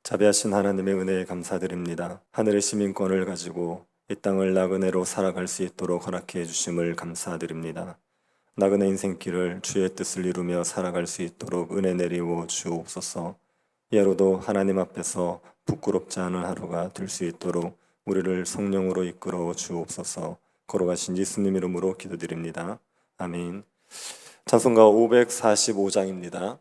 자비하신 하나님의 은혜에 감사드립니다. 하늘의 시민권을 가지고 이 땅을 나그네로 살아갈 수 있도록 허락해 주심을 감사드립니다. 나그네 인생길을 주의 뜻을 이루며 살아갈 수 있도록 은혜 내리워 주옵소서. 이 하루도 하나님 앞에서 부끄럽지 않은 하루가 될 수 있도록 우리를 성령으로 이끌어 주옵소서. 걸어가신 예수님 이름으로 기도드립니다. 아멘. 찬송가 545장입니다.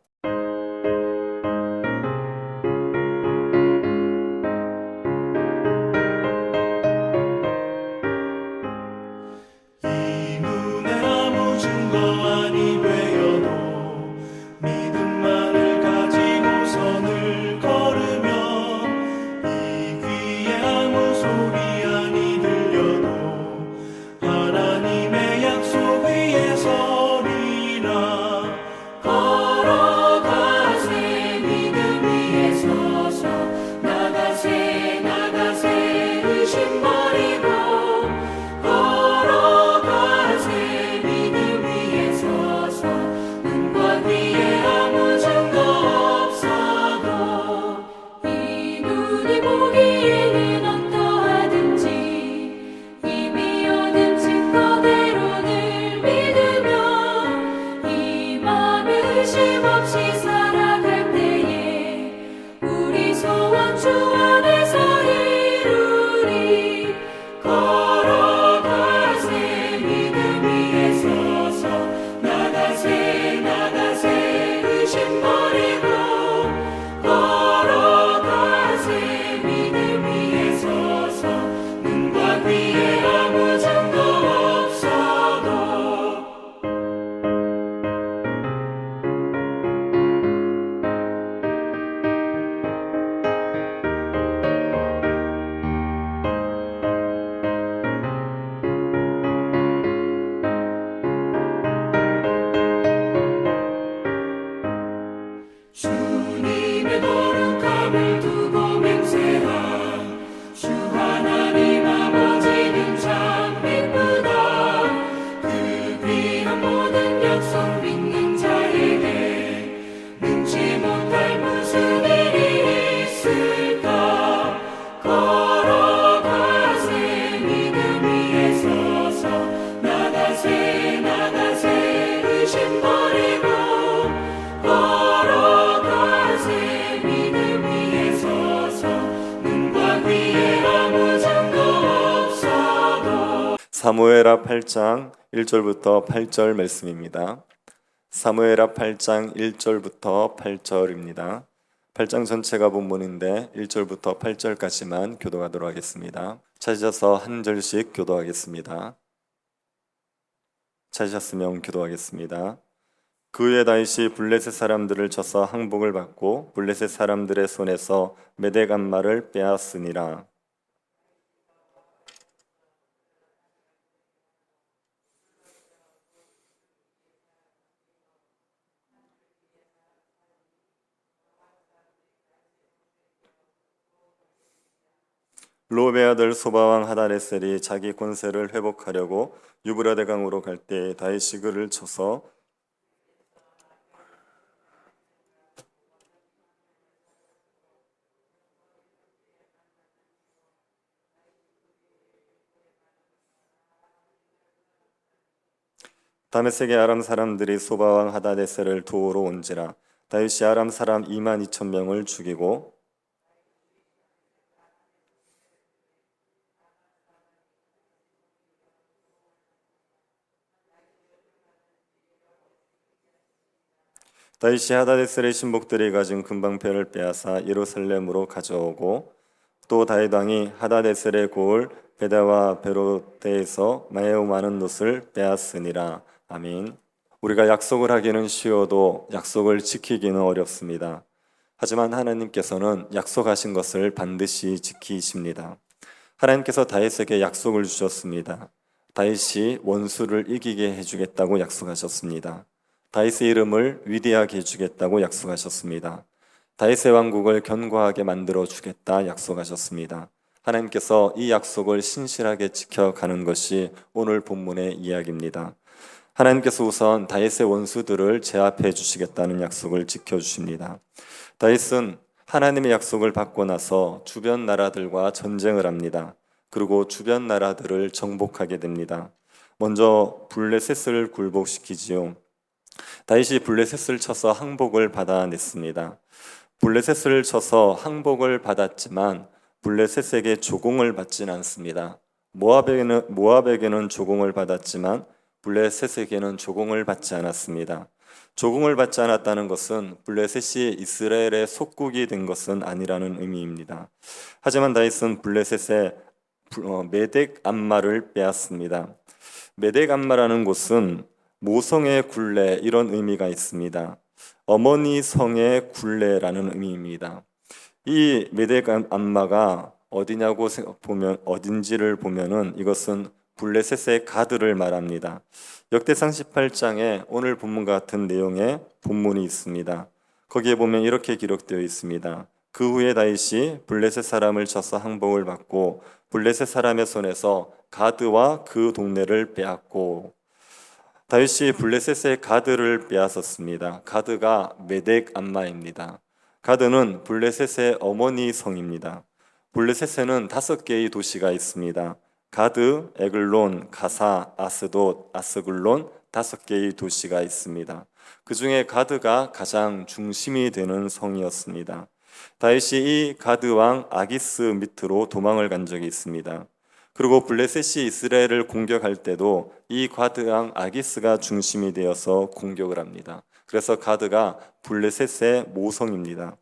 사무엘하 8장 1절부터 8절 말씀입니다. 사무엘하 8장 1절부터 8절입니다. 8장 전체가 본문인데 1절부터 8절까지만 교도하도록 하겠습니다. 찾으셔서 한 절씩 교도하겠습니다. 찾으셨으면 교도하겠습니다. 그 후에 다윗이 블레셋 사람들을 쳐서 항복을 받고 블레셋 사람들의 손에서 메대간말을 빼앗으니라. 로베 아들 소바왕 하다네셀이 자기 권세를 회복하려고 유브라데 강으로 갈 때 다윗이 그를 쳐서 다메섹의 아람 사람들이 소바왕 하다네셀을 도우러 온지라. 다윗이 아람 사람 22,000명을 죽이고 다윗이 하다데셀의 신복들이 가진 금방패를 빼앗아 예루살렘으로 가져오고 또 다윗 왕이 하다데셀의 고을 베다와 베로테에서 매우 많은 놋을 빼앗으니라. 아멘. 우리가 약속을 하기는 쉬워도 약속을 지키기는 어렵습니다. 하지만 하나님께서는 약속하신 것을 반드시 지키십니다. 하나님께서 다윗에게 약속을 주셨습니다. 다윗이 원수를 이기게 해주겠다고 약속하셨습니다. 다윗의 이름을 위대하게 해주겠다고 약속하셨습니다. 다윗의 왕국을 견고하게 만들어 주겠다 약속하셨습니다. 하나님께서 이 약속을 신실하게 지켜가는 것이 오늘 본문의 이야기입니다. 하나님께서 우선 다윗의 원수들을 제압해 주시겠다는 약속을 지켜주십니다. 다윗은 하나님의 약속을 받고 나서 주변 나라들과 전쟁을 합니다. 그리고 주변 나라들을 정복하게 됩니다. 먼저 블레셋을 굴복시키지요. 다윗이 블레셋을 쳐서 항복을 받아냈습니다. 블레셋을 쳐서 항복을 받았지만 블레셋에게 조공을 받지는 않습니다. 모압에게는 조공을 받았지만 블레셋에게는 조공을 받지 않았습니다. 조공을 받지 않았다는 것은 블레셋이 이스라엘의 속국이 된 것은 아니라는 의미입니다. 하지만 다윗은 블레셋의 메덱 암마를 빼앗습니다. 메덱 암마라는 곳은 모성의 굴레 이런 의미가 있습니다. 어머니 성의 굴레라는 의미입니다. 이 메덱 암마가 어디냐고 보면 어딘지를 보면은 이것은 블레셋의 가드를 말합니다. 역대상 18장에 오늘 본문 같은 내용의 본문이 있습니다. 거기에 보면 이렇게 기록되어 있습니다. 그 후에 다윗이 블레셋 사람을 쳐서 항복을 받고 블레셋 사람의 손에서 가드와 그 동네를 빼앗고, 다윗이 블레셋의 가드를 빼앗았습니다. 가드가 메덱 암마입니다. 가드는 블레셋의 어머니 성입니다. 블레셋에는 5개의 도시가 있습니다. 가드, 에글론, 가사, 아스돗, 아스글론 5개의 도시가 있습니다. 그 중에 가드가 가장 중심이 되는 성이었습니다. 다윗이 이 가드 왕 아기스 밑으로 도망을 간 적이 있습니다. 그리고 블레셋이 이스라엘을 공격할 때도 이 가드 왕 아기스가 중심이 되어서 공격을 합니다. 그래서 가드가 블레셋의 모성입니다.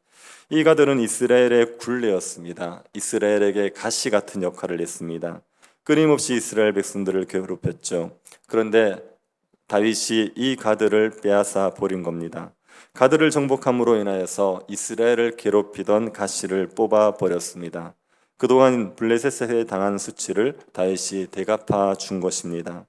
이 가드는 이스라엘의 굴레였습니다. 이스라엘에게 가시 같은 역할을 했습니다. 끊임없이 이스라엘 백성들을 괴롭혔죠. 그런데 다윗이 이 가드를 빼앗아 버린 겁니다. 가드를 정복함으로 인하여서 이스라엘을 괴롭히던 가시를 뽑아 버렸습니다. 그동안 블레셋에 당한 수치를 다윗이 대갚아 준 것입니다.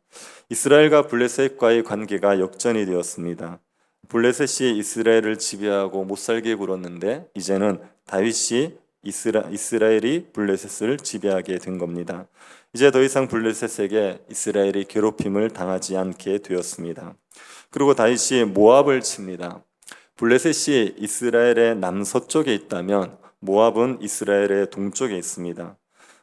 이스라엘과 블레셋과의 관계가 역전이 되었습니다. 블레셋이 이스라엘을 지배하고 못살게 굴었는데 이제는 다윗이 이스라엘이 블레셋을 지배하게 된 겁니다. 이제 더 이상 블레셋에게 이스라엘이 괴롭힘을 당하지 않게 되었습니다. 그리고 다윗이 모압을 칩니다. 블레셋이 이스라엘의 남서쪽에 있다면 모압은 이스라엘의 동쪽에 있습니다.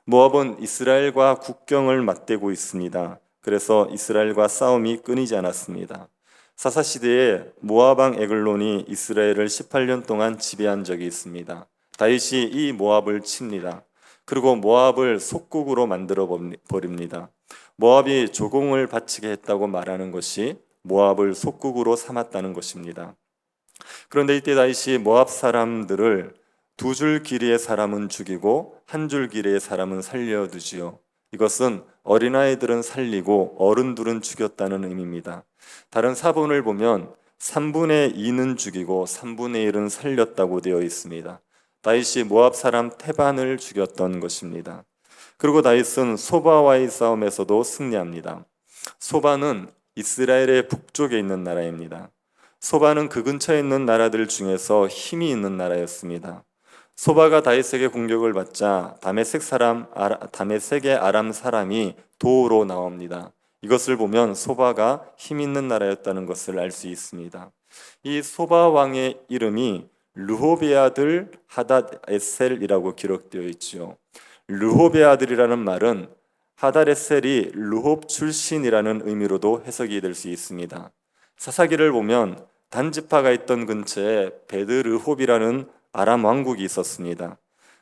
모압은 이스라엘과 국경을 맞대고 있습니다. 그래서 이스라엘과 싸움이 끊이지 않았습니다. 사사시대에 모압 왕 에글론이 이스라엘을 18년 동안 지배한 적이 있습니다. 다윗이 이 모압을 칩니다. 그리고 모압을 속국으로 만들어 버립니다. 모압이 조공을 바치게 했다고 말하는 것이 모압을 속국으로 삼았다는 것입니다. 그런데 이때 다윗이 모압 사람들을 2줄 길이의 사람은 죽이고 1줄 길이의 사람은 살려두지요. 이것은 어린아이들은 살리고 어른들은 죽였다는 의미입니다. 다른 사본을 보면 3분의 2는 죽이고 3분의 1은 살렸다고 되어 있습니다. 다윗이 모압 사람 태반을 죽였던 것입니다. 그리고 다윗은 소바와의 싸움에서도 승리합니다. 소바는 이스라엘의 북쪽에 있는 나라입니다. 소바는 그 근처에 있는 나라들 중에서 힘이 있는 나라였습니다. 소바가 다윗에게 공격을 받자 다메섹의 아람 사람이 도우러 나옵니다. 이것을 보면 소바가 힘 있는 나라였다는 것을 알 수 있습니다. 이 소바 왕의 이름이 르홉의 아들 하닷에셀이라고 기록되어 있지요. 르홉의 아들이라는 말은 하닷에셀이 르홉 출신이라는 의미로도 해석이 될 수 있습니다. 사사기를 보면 단지파가 있던 근처에 베드르홉이라는 아람 왕국이 있었습니다.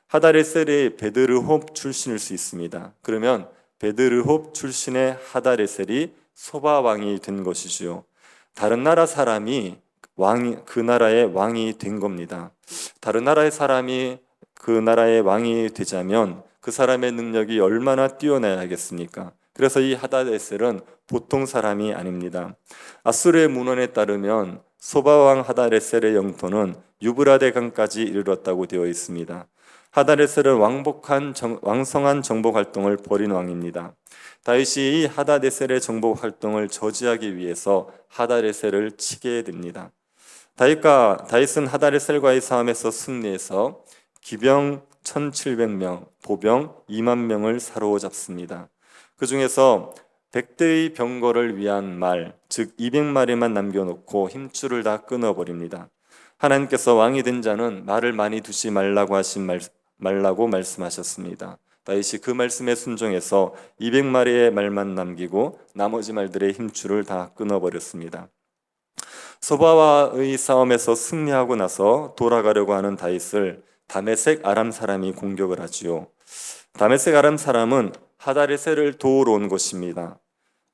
하닷에셀이 베드르홉 출신일 수 있습니다. 그러면 베드르홉 출신의 하닷에셀이 소바 왕이 된 것이지요. 다른 나라 사람이 그 나라의 왕이 된 겁니다. 다른 나라의 사람이 그 나라의 왕이 되자면 그 사람의 능력이 얼마나 뛰어나야겠습니까? 그래서 이 하닷에셀은 보통 사람이 아닙니다. 아수르의 문헌에 따르면 소바왕 하닷에셀의 영토는 유브라데 강까지 이르렀다고 되어 있습니다. 하닷에셀은 왕성한 정복 활동을 벌인 왕입니다. 다윗이 이 하닷에셀의 정복 활동을 저지하기 위해서 하닷에셀을 치게 됩니다. 다윗은 하닷에셀과의 싸움에서 승리해서 기병 1,700명, 보병 2만 명을 사로잡습니다. 그 중에서 100대의 병거를 위한 말, 즉 200마리만 남겨놓고 힘줄을 다 끊어버립니다. 하나님께서 왕이 된 자는 말을 많이 두지 말라고 말씀하셨습니다. 다윗이 그 말씀에 순종해서 200마리의 말만 남기고 나머지 말들의 힘줄을 다 끊어버렸습니다. 소바와의 싸움에서 승리하고 나서 돌아가려고 하는 다윗을 다메섹 아람 사람이 공격을 하지요. 다메섹 아람 사람은 하다레셀을 도우러 온 것입니다.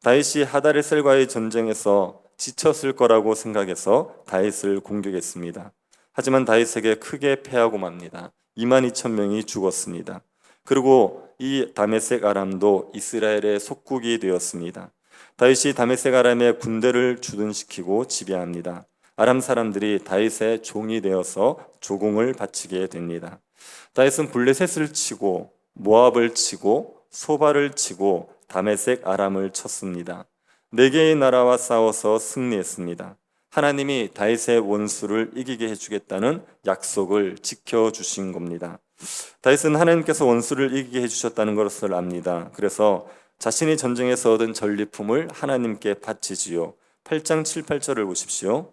다윗이 하다레셀과의 전쟁에서 지쳤을 거라고 생각해서 다윗을 공격했습니다. 하지만 다윗에게 크게 패하고 맙니다. 22,000명이 죽었습니다. 그리고 이 다메섹 아람도 이스라엘의 속국이 되었습니다. 다윗이 다메섹 아람의 군대를 주둔시키고 지배합니다. 아람 사람들이 다윗의 종이 되어서 조공을 바치게 됩니다. 다윗은 블레셋을 치고 모압을 치고 소바를 치고 다메섹 아람을 쳤습니다. 4개의 나라와 싸워서 승리했습니다. 하나님이 다윗의 원수를 이기게 해주겠다는 약속을 지켜주신 겁니다. 다윗은 하나님께서 원수를 이기게 해주셨다는 것을 압니다. 그래서 자신이 전쟁에서 얻은 전리품을 하나님께 바치지요. 8장 7, 8절을 보십시오.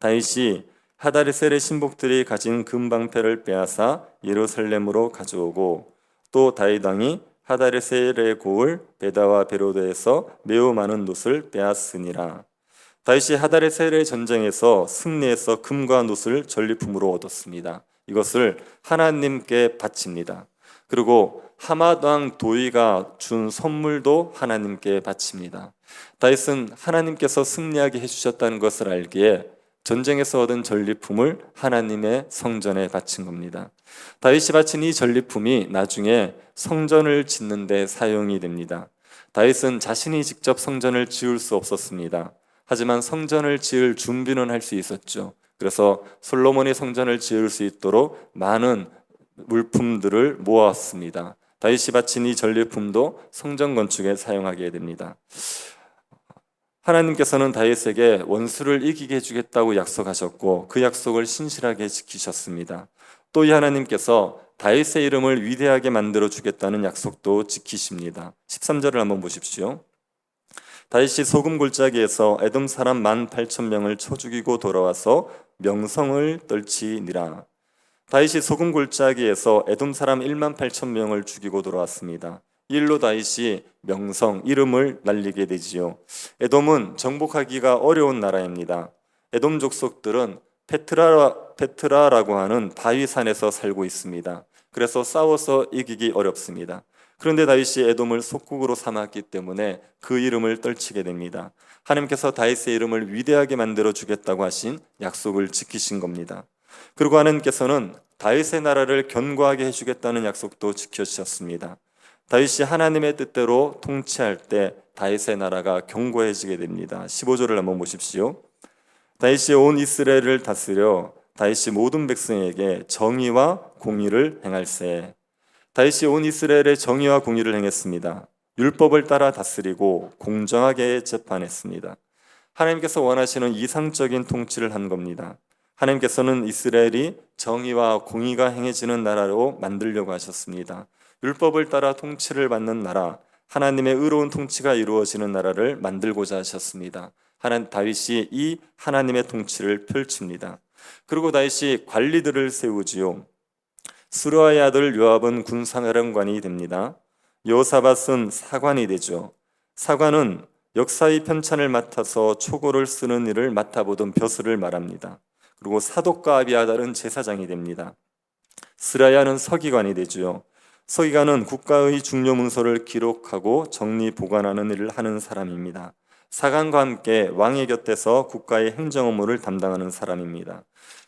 다윗이 하다레셀의 신복들이 가진 금방패를 빼앗아 예루살렘으로 가져오고 또 다윗 왕이 하다레셀의 고을 베다와 베로드에서 매우 많은 놋을 빼앗으니라. 다윗이 하다레셀의 전쟁에서 승리해서 금과 놋을 전리품으로 얻었습니다. 이것을 하나님께 바칩니다. 그리고 하맛 왕 도이가 준 선물도 하나님께 바칩니다. 다윗은 하나님께서 승리하게 해주셨다는 것을 알기에 전쟁에서 얻은 전리품을 하나님의 성전에 바친 겁니다. 다윗이 바친 이 전리품이 나중에 성전을 짓는 데 사용이 됩니다. 다윗은 자신이 직접 성전을 지을 수 없었습니다. 하지만 성전을 지을 준비는 할 수 있었죠. 그래서 솔로몬이 성전을 지을 수 있도록 많은 물품들을 모았습니다. 다윗이 바친 이 전리품도 성전 건축에 사용하게 됩니다. 하나님께서는 다윗에게 원수를 이기게 해주겠다고 약속하셨고 그 약속을 신실하게 지키셨습니다. 또 이 하나님께서 다윗의 이름을 위대하게 만들어 주겠다는 약속도 지키십니다. 13절을 한번 보십시오. 다윗이 소금 골짜기에서 에돔 사람 18,000명을 쳐 죽이고 돌아와서 명성을 떨치니라. 다윗이 소금 골짜기에서 에돔 사람 18,000명을 죽이고 돌아왔습니다. 이 일로 다윗이 명성, 이름을 날리게 되지요. 에돔은 정복하기가 어려운 나라입니다. 에돔 족속들은 페트라라고 하는 바위산에서 살고 있습니다. 그래서 싸워서 이기기 어렵습니다. 그런데 다윗이 에돔을 속국으로 삼았기 때문에 그 이름을 떨치게 됩니다. 하나님께서 다윗의 이름을 위대하게 만들어 주겠다고 하신 약속을 지키신 겁니다. 그리고 하나님께서는 다윗의 나라를 견고하게 해주겠다는 약속도 지켜주셨습니다. 다윗이 하나님의 뜻대로 통치할 때 다윗의 나라가 견고해지게 됩니다. 15절을 한번 보십시오. 다윗이 온 이스라엘을 다스려 다윗이 모든 백성에게 정의와 공의를 행할세. 다윗이 온 이스라엘의 정의와 공의를 행했습니다. 율법을 따라 다스리고 공정하게 재판했습니다. 하나님께서 원하시는 이상적인 통치를 한 겁니다. 하나님께서는 이스라엘이 정의와 공의가 행해지는 나라로 만들려고 하셨습니다. 율법을 따라 통치를 받는 나라, 하나님의 의로운 통치가 이루어지는 나라를 만들고자 하셨습니다. 다윗이 이 하나님의 통치를 펼칩니다. 그리고 다윗이 관리들을 세우지요. 스루아의 아들 요압은 군사사령관이 됩니다. 여호사밧은 사관이 되죠. 사관은 역사의 편찬을 맡아서 초고를 쓰는 일을 맡아보던 벼슬을 말합니다. 그리고 사독과 아비아달은 제사장이 됩니다. 스라야는 서기관이 되죠. 서기관은 국가의 중요 문서를 기록하고 정리 보관하는 일을 하는 사람입니다. 사관과 함께 왕의 곁에서 국가의 행정 업무를 담당하는 사람입니다.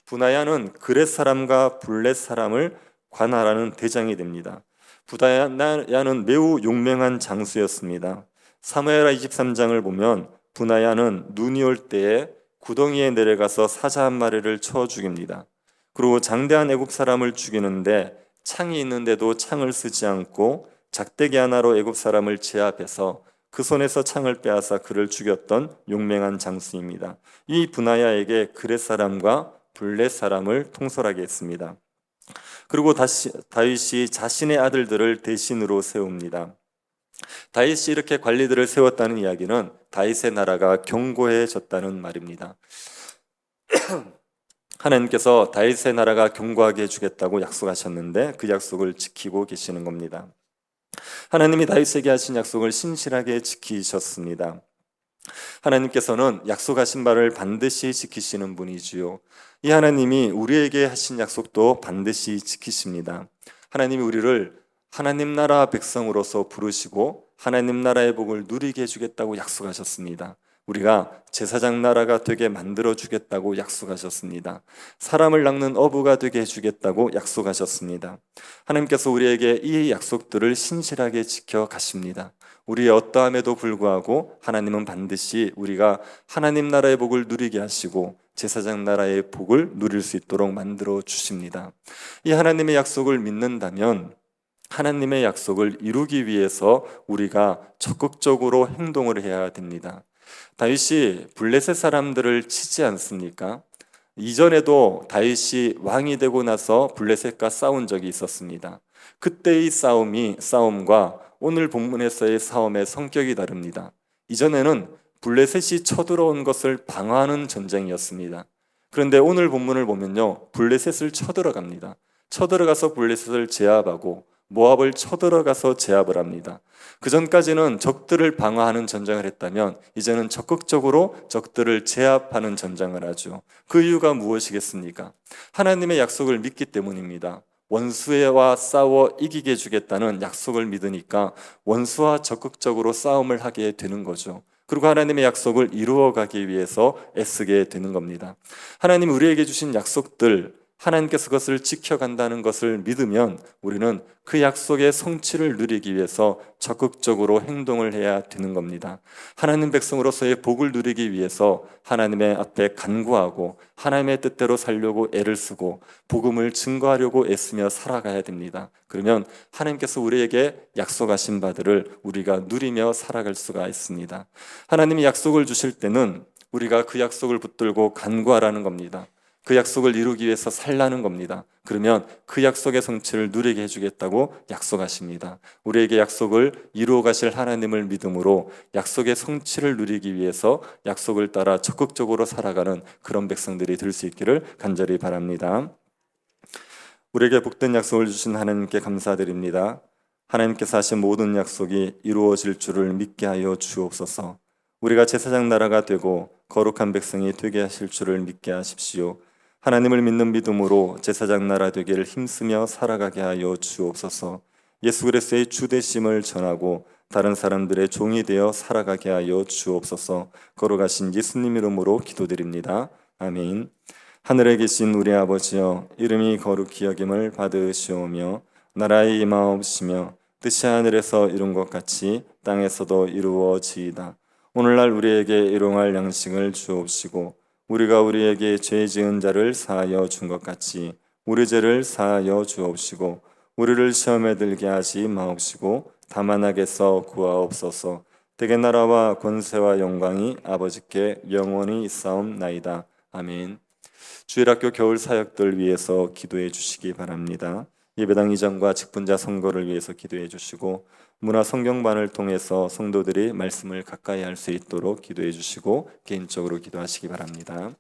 분하야는 그렛 사람과 블렛 사람을 관할하는 대장이 됩니다. 분하야는 매우 용맹한 장수였습니다. 사무엘하 23장을 보면 분하야는 눈이 올 때에 구덩이에 내려가서 사자 한 마리를 쳐 죽입니다. 그리고 장대한 애굽 사람을 죽이는데 창이 있는데도 창을 쓰지 않고 작대기 하나로 애굽 사람을 제압해서 그 손에서 창을 빼앗아 그를 죽였던 용맹한 장수입니다. 이 분하야에게 그렛 사람과 블렛 사람을 통솔하게 했습니다. 그리고 다윗이 자신의 아들들을 대신으로 세웁니다. 다윗이 이렇게 관리들을 세웠다는 이야기는 다윗의 나라가 견고해졌다는 말입니다. 하나님께서 다윗의 나라가 견고하게 해주겠다고 약속하셨는데 그 약속을 지키고 계시는 겁니다. 하나님이 다윗에게 하신 약속을 신실하게 지키셨습니다. 하나님께서는 약속하신 바를 반드시 지키시는 분이지요. 이 하나님이 우리에게 하신 약속도 반드시 지키십니다. 하나님이 우리를 하나님 나라 백성으로서 부르시고 하나님 나라의 복을 누리게 해주겠다고 약속하셨습니다. 우리가 제사장 나라가 되게 만들어 주겠다고 약속하셨습니다. 사람을 낚는 어부가 되게 해주겠다고 약속하셨습니다. 하나님께서 우리에게 이 약속들을 신실하게 지켜 가십니다. 우리의 어떠함에도 불구하고 하나님은 반드시 우리가 하나님 나라의 복을 누리게 하시고 제사장 나라의 복을 누릴 수 있도록 만들어 주십니다. 이 하나님의 약속을 믿는다면 하나님의 약속을 이루기 위해서 우리가 적극적으로 행동을 해야 됩니다. 다윗이 블레셋 사람들을 치지 않습니까? 이전에도 다윗이 왕이 되고 나서 블레셋과 싸운 적이 있었습니다. 그때의 싸움과 오늘 본문에서의 싸움의 성격이 다릅니다. 이전에는 블레셋이 쳐들어온 것을 방어하는 전쟁이었습니다. 그런데 오늘 본문을 보면요, 블레셋을 쳐들어갑니다. 쳐들어가서 블레셋을 제압하고 모압을 쳐들어가서 제압을 합니다. 그 전까지는 적들을 방어하는 전쟁을 했다면 이제는 적극적으로 적들을 제압하는 전쟁을 하죠. 그 이유가 무엇이겠습니까? 하나님의 약속을 믿기 때문입니다. 원수와 싸워 이기게 해주겠다는 약속을 믿으니까 원수와 적극적으로 싸움을 하게 되는 거죠. 그리고 하나님의 약속을 이루어가기 위해서 애쓰게 되는 겁니다. 하나님 우리에게 주신 약속들, 하나님께서 그것을 지켜간다는 것을 믿으면 우리는 그 약속의 성취를 누리기 위해서 적극적으로 행동을 해야 되는 겁니다. 하나님 백성으로서의 복을 누리기 위해서 하나님의 앞에 간구하고 하나님의 뜻대로 살려고 애를 쓰고 복음을 증거하려고 애쓰며 살아가야 됩니다. 그러면 하나님께서 우리에게 약속하신 바들을 우리가 누리며 살아갈 수가 있습니다. 하나님이 약속을 주실 때는 우리가 그 약속을 붙들고 간구하라는 겁니다. 그 약속을 이루기 위해서 살라는 겁니다. 그러면 그 약속의 성취를 누리게 해주겠다고 약속하십니다. 우리에게 약속을 이루어 가실 하나님을 믿음으로 약속의 성취를 누리기 위해서 약속을 따라 적극적으로 살아가는 그런 백성들이 될 수 있기를 간절히 바랍니다. 우리에게 복된 약속을 주신 하나님께 감사드립니다. 하나님께서 하신 모든 약속이 이루어질 줄을 믿게 하여 주옵소서. 우리가 제사장 나라가 되고 거룩한 백성이 되게 하실 줄을 믿게 하십시오. 하나님을 믿는 믿음으로 제사장 나라 되기를 힘쓰며 살아가게 하여 주옵소서. 예수 그리스도의 주 되심을 전하고 다른 사람들의 종이 되어 살아가게 하여 주옵소서. 거룩하신 예수님 이름으로 기도드립니다. 아멘. 하늘에 계신 우리 아버지여, 이름이 거룩히 여김을 받으시오며 나라의 임하옵시며 뜻이 하늘에서 이룬 것 같이 땅에서도 이루어지이다. 오늘날 우리에게 일용할 양식을 주옵시고 우리가 우리에게 죄 지은 자를 사하여 준 것 같이 우리 죄를 사하여 주옵시고 우리를 시험에 들게 하지 마옵시고 다만 악에서 구하옵소서. 대개 나라와 권세와 영광이 아버지께 영원히 있사옵나이다. 아멘. 주일학교 겨울 사역들 위해서 기도해 주시기 바랍니다. 예배당 이전과 직분자 선거를 위해서 기도해 주시고 문화 성경반을 통해서 성도들이 말씀을 가까이 할 수 있도록 기도해 주시고 개인적으로 기도하시기 바랍니다.